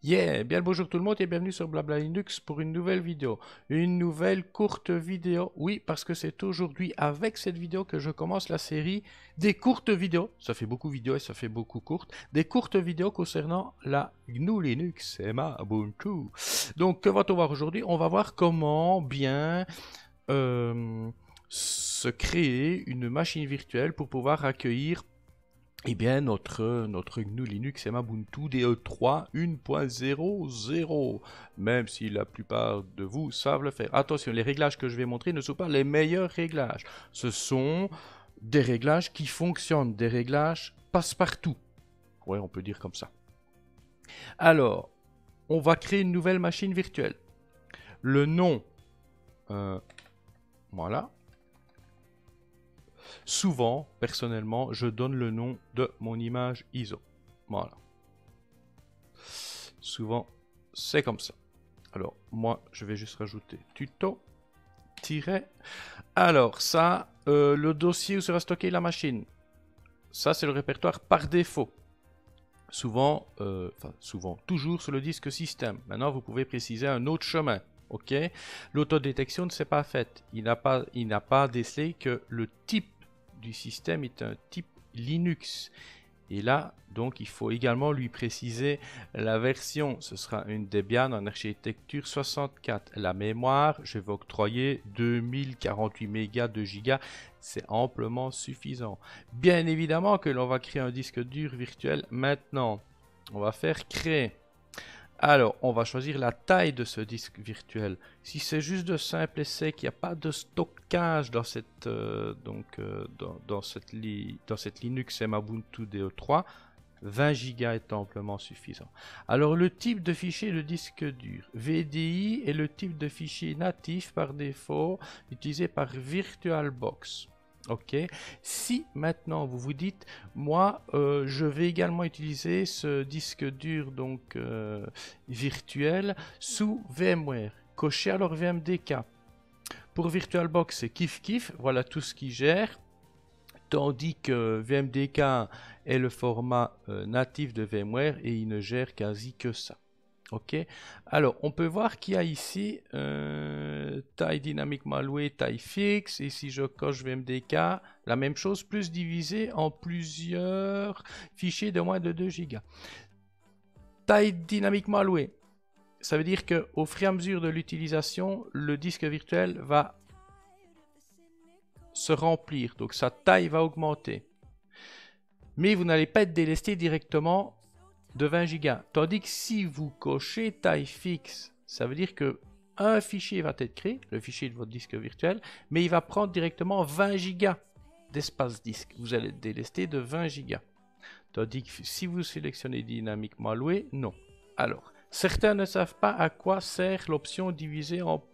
Yeah, bien le bonjour tout le monde et bienvenue sur Blabla Linux pour une nouvelle vidéo. Une nouvelle courte vidéo. Oui, parce que c'est aujourd'hui avec cette vidéo que je commence la série des courtes vidéos. Ça fait beaucoup vidéos et ça fait beaucoup courtes. Des courtes vidéos concernant la GNU Linux et ma Ubuntu. Donc, que va-t-on voir aujourd'hui? On va voir comment bien se créer une machine virtuelle pour pouvoir accueillir notre GNU Linux et Ubuntu DE3 1.00, même si la plupart de vous savent le faire. Attention, les réglages que je vais montrer ne sont pas les meilleurs réglages. Ce sont des réglages qui fonctionnent, des réglages passe-partout. Ouais, on peut dire comme ça. Alors, on va créer une nouvelle machine virtuelle. Le nom, voilà. Souvent, personnellement, je donne le nom de mon image ISO. Voilà. Souvent, c'est comme ça. Alors, moi, je vais juste rajouter tuto, tiret. Alors, ça, le dossier où sera stocké la machine. Ça, c'est le répertoire par défaut. Souvent, toujours sur le disque système. Maintenant, vous pouvez préciser un autre chemin. Ok. L'autodétection ne s'est pas faite. Il n'a pas décelé que le type du système est un type Linux. Et là, donc, il faut également lui préciser la version. Ce sera une Debian en architecture 64. La mémoire, je vais octroyer 2048 mégas de gigas. C'est amplement suffisant. Bien évidemment que l'on va créer un disque dur virtuel maintenant. On va faire créer. Alors, on va choisir la taille de ce disque virtuel. Si c'est juste de simple essai, qu'il n'y a pas de stockage dans cette, dans cette Linux Ubuntu DE3, 20 Go est amplement suffisant. Alors, le type de fichier de disque dur. VDI est le type de fichier natif par défaut utilisé par VirtualBox. Ok. Si maintenant vous vous dites, moi, je vais également utiliser ce disque dur donc virtuel sous VMware, cochez alors VMDK. Pour VirtualBox, c'est kiff, voilà tout ce qui gère. Tandis que VMDK est le format natif de VMware et il ne gère quasi que ça. Ok, alors on peut voir qu'il y a ici taille dynamique allouée, taille fixe. Et si je coche VMDK, la même chose, plus divisé en plusieurs fichiers de moins de 2 Go. Taille dynamiquement allouée, ça veut dire qu'au fur et à mesure de l'utilisation, le disque virtuel va se remplir, donc sa taille va augmenter. Mais vous n'allez pas être délesté directement de 20 Go. Tandis que si vous cochez taille fixe, ça veut dire que un fichier va être créé, le fichier de votre disque virtuel, mais il va prendre directement 20 Go d'espace disque. Vous allez être délesté de 20 Go. Tandis que si vous sélectionnez dynamiquement alloué, non. Alors, certains ne savent pas à quoi sert l'option diviser en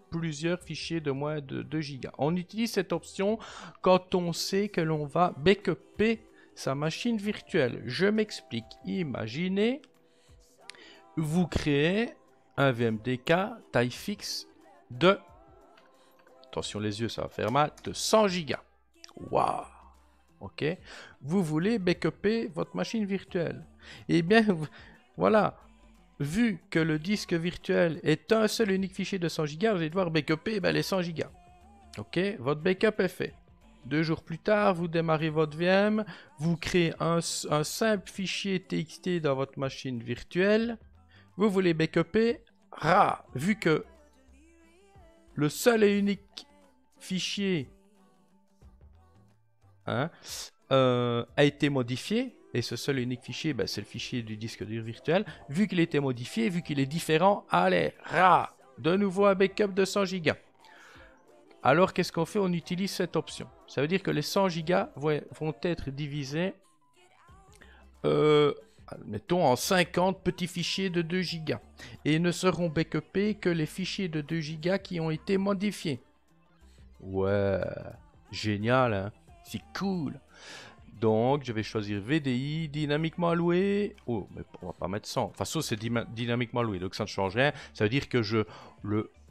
plusieurs fichiers de moins de 2 Go. On utilise cette option quand on sait que l'on va backuper sa machine virtuelle. Je m'explique. Imaginez, vous créez un VMDK taille fixe de, attention les yeux ça va faire mal, de 100 Go. Waouh. Ok. Vous voulez backuper votre machine virtuelle. Eh bien, voilà. Vu que le disque virtuel est un seul unique fichier de 100 Go, vous allez devoir backuper les 100 Go. Ok. Votre backup est fait. 2 jours plus tard, vous démarrez votre VM, vous créez un simple fichier TXT dans votre machine virtuelle, vous voulez backuper, vu que le seul et unique fichier a été modifié, et ce seul et unique fichier, c'est le fichier du disque dur virtuel, vu qu'il a été modifié, vu qu'il est différent, allez, de nouveau un backup de 100 Go. Alors, qu'est-ce qu'on fait? On utilise cette option. Ça veut dire que les 100 Go vont être divisés, mettons, en 50 petits fichiers de 2 Go. Et ne seront backupés que les fichiers de 2 Go qui ont été modifiés. Ouais, génial, hein? C'est cool. Donc, je vais choisir VDI, dynamiquement alloué. Oh, mais on va pas mettre 100. Enfin, ça, c'est dynamiquement alloué, donc ça ne change rien. Ça veut dire que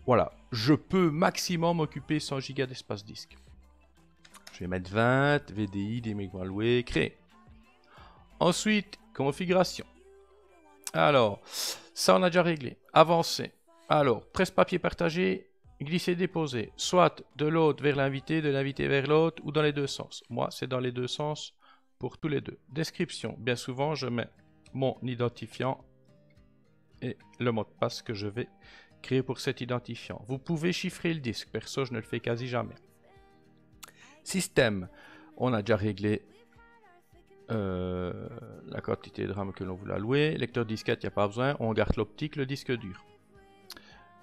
voilà, je peux maximum occuper 100 Go d'espace disque. Je vais mettre 20, VDI, dynamiquement alloué, créer. Ensuite, configuration. Alors, ça on a déjà réglé. Avancer. Alors, presse-papier partagé, glisser-déposer. Soit de l'hôte vers l'invité, de l'invité vers l'hôte, ou dans les deux sens. Moi, c'est dans les deux sens pour tous les deux. Description. Bien souvent, je mets mon identifiant et le mot de passe que je vais créer pour cet identifiant. Vous pouvez chiffrer le disque. Perso, je ne le fais quasi jamais. Système. On a déjà réglé la quantité de RAM que l'on voulait allouer. Lecteur disquette, il n'y a pas besoin. On garde l'optique, le disque dur.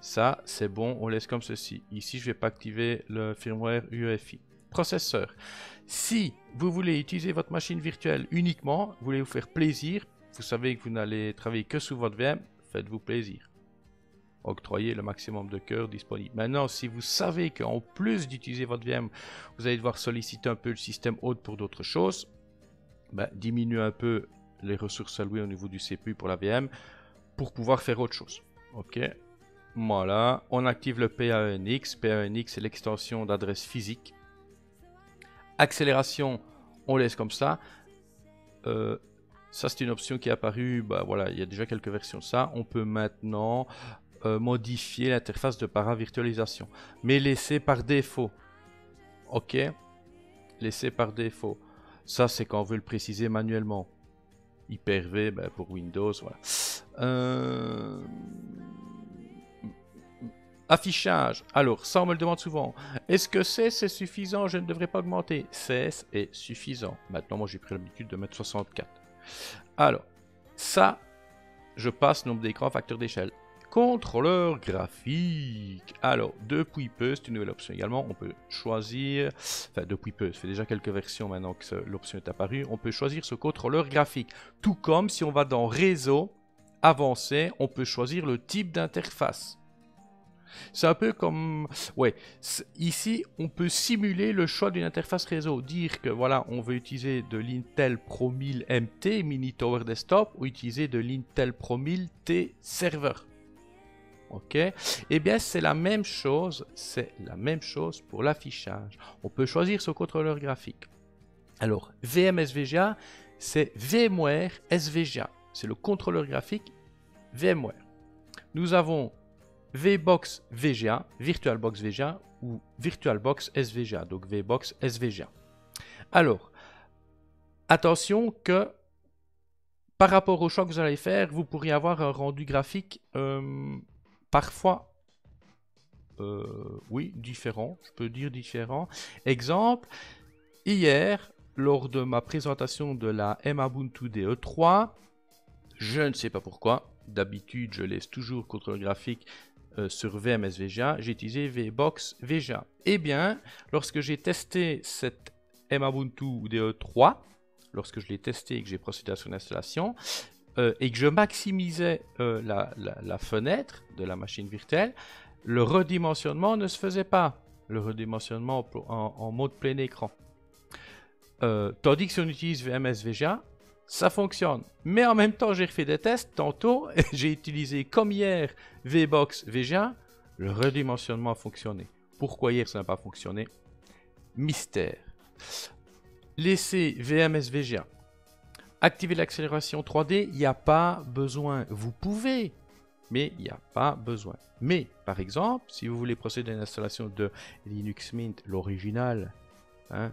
Ça, c'est bon. On laisse comme ceci. Ici, je ne vais pas activer le firmware UEFI. Processeur. Si vous voulez utiliser votre machine virtuelle uniquement, vous voulez vous faire plaisir, vous savez que vous n'allez travailler que sous votre VM, faites-vous plaisir. Octroyez le maximum de cœur disponible. Maintenant, si vous savez qu'en plus d'utiliser votre VM, vous allez devoir solliciter un peu le système haute pour d'autres choses, ben, diminuez un peu les ressources allouées au niveau du CPU pour la VM pour pouvoir faire autre chose. Ok, voilà, on active le PANX. PANX, c'est l'extension d'adresse physique. Accélération, on laisse comme ça. Ça, c'est une option qui est apparue. Bah, voilà, il y a déjà quelques versions de ça. On peut maintenant modifier l'interface de paravirtualisation, mais laisser par défaut. Ok, laisser par défaut. Ça, c'est quand on veut le préciser manuellement. Hyper-V, ben, pour Windows, voilà. Affichage. Alors, ça, on me le demande souvent. Est-ce que c'est suffisant? Je ne devrais pas augmenter. CS est suffisant. Maintenant, moi, j'ai pris l'habitude de mettre 64. Alors, ça, je passe nombre d'écran, facteur d'échelle. Contrôleur graphique. Alors, depuis peu, c'est une nouvelle option également. On peut choisir, enfin depuis peu, ça fait déjà quelques versions maintenant que l'option est apparue. On peut choisir ce contrôleur graphique. Tout comme si on va dans réseau avancé, on peut choisir le type d'interface. C'est un peu comme, ouais, ici on peut simuler le choix d'une interface réseau, dire que voilà, on veut utiliser de l'Intel Pro 1000 MT Mini Tower Desktop ou utiliser de l'Intel Pro 1000 T Server. Ok, et bien c'est la même chose pour l'affichage. On peut choisir ce contrôleur graphique. Alors VM SVGA, c'est VMware SVGA, c'est le contrôleur graphique VMware. Nous avons VBox VGA, VirtualBox VGA ou VirtualBox SVGA, donc VBox SVGA. Alors, attention que par rapport au choix que vous allez faire, vous pourriez avoir un rendu graphique parfois, oui, différent, je peux dire différent. Exemple, hier, lors de ma présentation de la M-Ubuntu DE3, je ne sais pas pourquoi, d'habitude je laisse toujours contrôle graphique sur VMSVGA, j'ai utilisé VBox VGA. Eh bien, lorsque j'ai testé cette M-Ubuntu DE3, lorsque je l'ai testé et que j'ai procédé à son installation, et que je maximisais la fenêtre de la machine virtuelle, le redimensionnement ne se faisait pas. Le redimensionnement en mode plein écran. Tandis que si on utilise VMSVGA, ça fonctionne. Mais en même temps, j'ai refait des tests tantôt. J'ai utilisé comme hier VBox VGA. Le redimensionnement a fonctionné. Pourquoi hier ça n'a pas fonctionné? Mystère. Laissez VMSVGA. Activer l'accélération 3D, il n'y a pas besoin. Vous pouvez, mais il n'y a pas besoin. Mais, par exemple, si vous voulez procéder à l'installation de Linux Mint, l'original,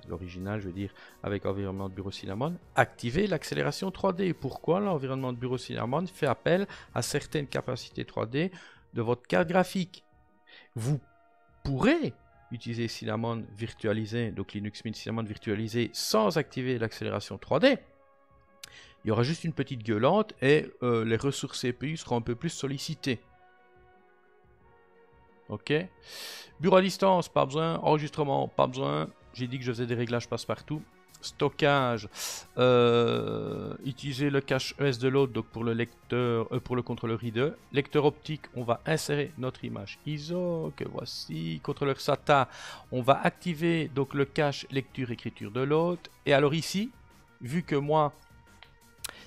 l'original, je veux dire, avec environnement de bureau Cinnamon, activez l'accélération 3D. Pourquoi l'environnement de bureau Cinnamon fait appel à certaines capacités 3D de votre carte graphique? Vous pourrez utiliser Cinnamon virtualisé, donc Linux Mint Cinnamon virtualisé, sans activer l'accélération 3D. Il y aura juste une petite gueulante et les ressources CPU seront un peu plus sollicitées. Ok. Bureau à distance, pas besoin. Enregistrement, pas besoin. J'ai dit que je faisais des réglages passe-partout. Stockage, utiliser le cache ES de l'autre, donc pour le lecteur, pour le contrôleur reader. Lecteur optique, on va insérer notre image ISO, que voici. Contrôleur SATA, on va activer donc le cache lecture-écriture de l'autre. Et alors ici, vu que moi,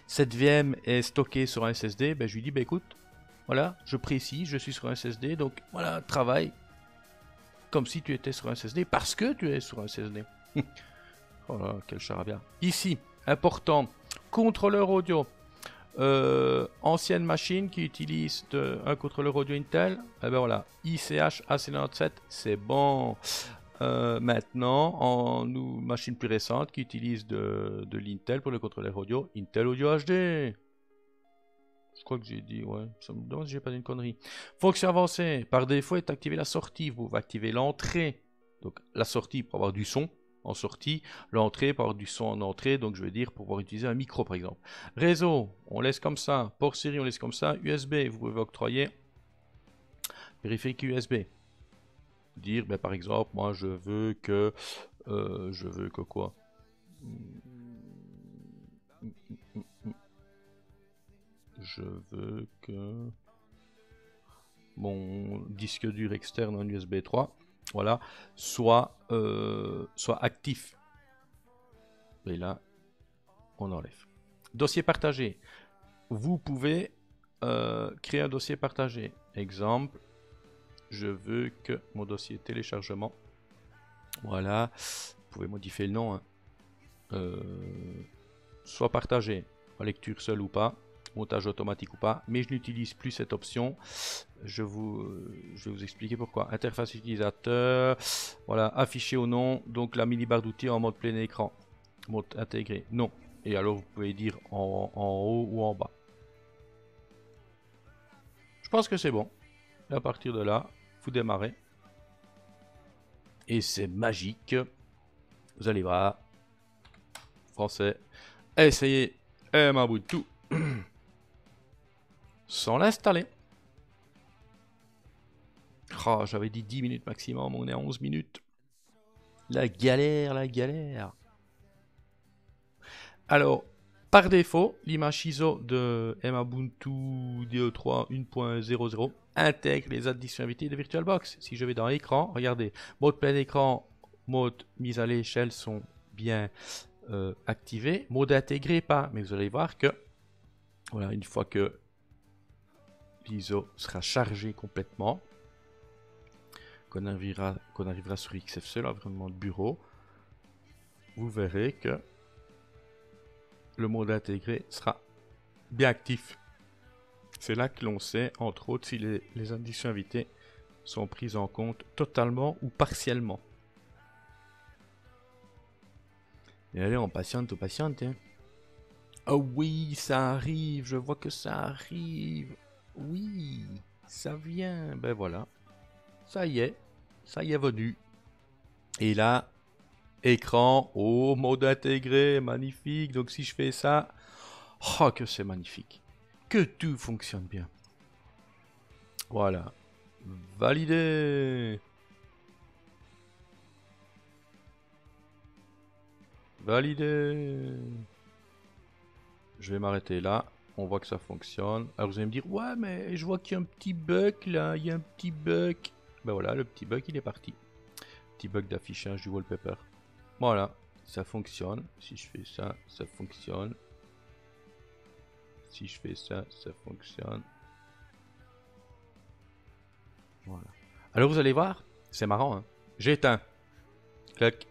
cette VM est stockée sur un SSD, ben je lui dis, ben écoute, voilà, je précise, je suis sur un SSD, donc voilà, travaille comme si tu étais sur un SSD, parce que tu es sur un SSD. Oh là, quel charabia. Ici, important, contrôleur audio. Ancienne machine qui utilise un contrôleur audio Intel. Et ben voilà, ICH AC97, c'est bon. Maintenant, machine plus récente qui utilise de l'Intel pour le contrôleur audio, Intel Audio HD. Je crois que j'ai dit, ouais, ça me demande si j'ai pas dit une connerie. Fonction avancée, par défaut est activer la sortie, vous pouvez activer l'entrée. Donc la sortie pour avoir du son en sortie, l'entrée pour avoir du son en entrée, donc je veux dire pour pouvoir utiliser un micro par exemple. Réseau, on laisse comme ça, port série on laisse comme ça, USB, vous pouvez octroyer périphérique USB. Dire, ben, par exemple, moi je veux que quoi? Je veux que mon disque dur externe en USB 3, voilà, soit actif. Et là, on enlève. Dossier partagé. Vous pouvez créer un dossier partagé. Exemple, je veux que mon dossier téléchargement, voilà, vous pouvez modifier le nom, hein, soit partagé, en lecture seule ou pas, montage automatique ou pas, mais je n'utilise plus cette option. Je vais vous expliquer pourquoi. Interface utilisateur, voilà, affiché au nom, donc la mini barre d'outils en mode plein écran, mode intégré, non. Et alors vous pouvez dire en haut ou en bas. Je pense que c'est bon. Et à partir de là, vous démarrez. Et c'est magique. Vous allez voir. Français. Essayez Ubuntu sans l'installer. Oh, j'avais dit 10 minutes maximum, on est à 11 minutes. La galère, la galère. Alors, par défaut, l'image ISO de Ubuntu DE3 1.00 intègre les additions invitées de VirtualBox. Si je vais dans l'écran, regardez, mode plein écran, mode mise à l'échelle sont bien activés, mode intégré pas, mais vous allez voir que, voilà, une fois que l'ISO sera chargé complètement, qu'on arrivera sur XFCE, l'environnement de bureau, vous verrez que le mode intégré sera bien actif. C'est là que l'on sait, entre autres, si les additions invitées sont prises en compte totalement ou partiellement. Et allez, on patiente. Hein. Oh oui, ça arrive, je vois que ça arrive. Oui, ça vient. Ben voilà, ça y est venu. Et là, écran, oh, mode intégré, magnifique. Donc si je fais ça, oh que c'est magnifique. Que tout fonctionne bien. Voilà. Validé. Je vais m'arrêter là. On voit que ça fonctionne. Alors vous allez me dire, ouais, mais je vois qu'il y a un petit bug là. Il y a un petit bug. Ben voilà, le petit bug, il est parti. Petit bug d'affichage du wallpaper. Voilà, ça fonctionne. Si je fais ça, ça fonctionne. Si je fais ça, ça fonctionne. Voilà. Alors vous allez voir, c'est marrant, hein. J'ai éteint. Clac.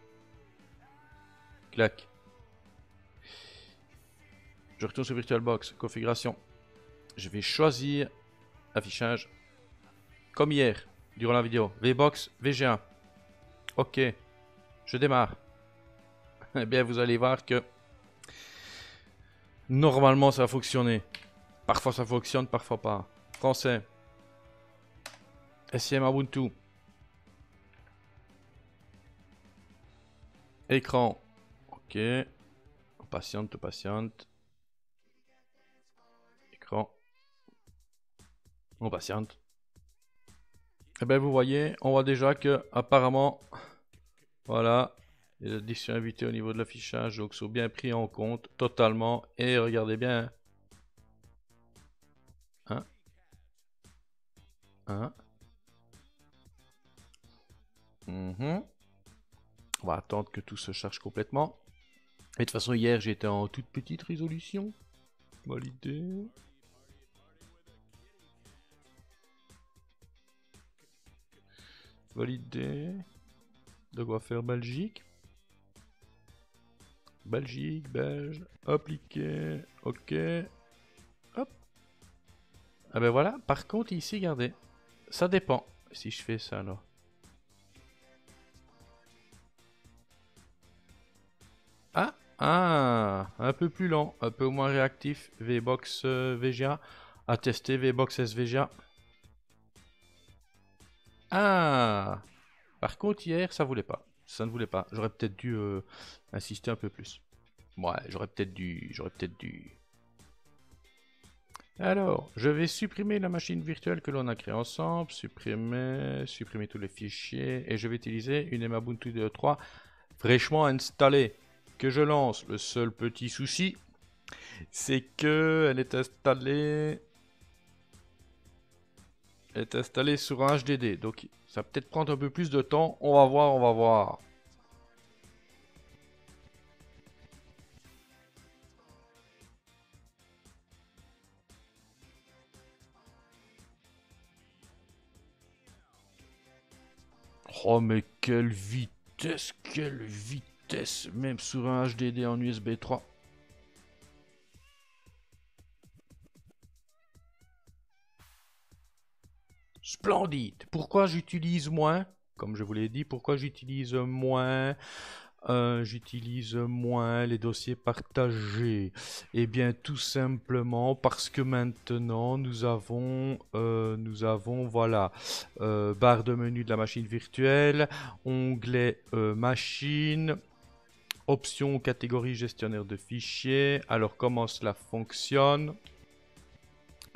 Clac. Je retourne sur VirtualBox, configuration. Je vais choisir affichage. Comme hier, durant la vidéo. VBox, VGA. Ok. Je démarre. Eh bien, vous allez voir que normalement ça va fonctionner. Parfois ça fonctionne, parfois pas. Français. SIM Ubuntu. Écran. Ok. On patiente. Écran. On patiente. Et bien vous voyez, on voit déjà que apparemment, voilà, les additions invitées au niveau de l'affichage donc sont bien pris en compte totalement. Et regardez bien. Hein. On va attendre que tout se charge complètement. Et de toute façon, hier, j'étais en toute petite résolution. Validé. Validé. De quoi faire Belgique. Belgique, Belge. Appliqué. Ok. Ah ben voilà, par contre ici, regardez, ça dépend si je fais ça là. Un peu plus lent, un peu moins réactif, VBox VGA, à tester VBox SVGA. Ah, par contre hier ça voulait pas, ça ne voulait pas, j'aurais peut-être dû insister un peu plus. Ouais, j'aurais peut-être dû. Alors, je vais supprimer la machine virtuelle que l'on a créée ensemble, supprimer tous les fichiers, et je vais utiliser une Emabuntu 2.3 fraîchement installée, que je lance. Le seul petit souci, c'est que elle est installée sur un HDD, donc ça va peut-être prendre un peu plus de temps, on va voir. Oh mais quelle vitesse, même sur un HDD en USB 3. Splendide. Pourquoi j'utilise moins? Comme je vous l'ai dit, pourquoi j'utilise moins les dossiers partagés? Eh bien, tout simplement parce que maintenant nous avons voilà, barre de menu de la machine virtuelle, onglet machine, option catégorie gestionnaire de fichiers. Alors, comment cela fonctionne?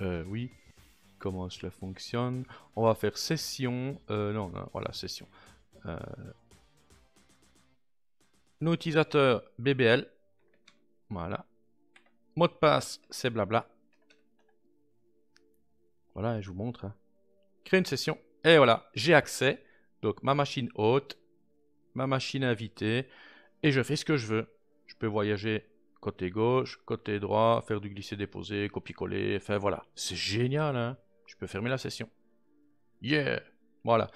Oui. Comment cela fonctionne? On va faire session. Non, voilà, session. Nom utilisateur BBL. Voilà. Mot de passe, c'est blabla. Voilà, je vous montre. Hein. Créer une session. Et voilà, j'ai accès. Donc, ma machine hôte, ma machine invitée. Et je fais ce que je veux. Je peux voyager côté gauche, côté droit, faire du glisser-déposer, copier-coller. Enfin, voilà. C'est génial, hein. Je peux fermer la session. Yeah! Voilà.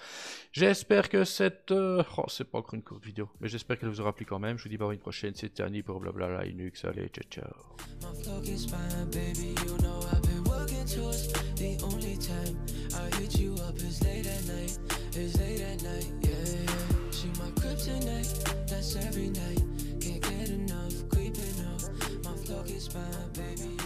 J'espère que cette... Oh, c'est pas encore une courte vidéo, mais j'espère qu'elle vous aura plu quand même. Je vous dis à une prochaine. C'était Annie pour Blabla Linux. Allez, ciao, ciao. Every night, can't get enough, creeping up. My flock is fine, baby.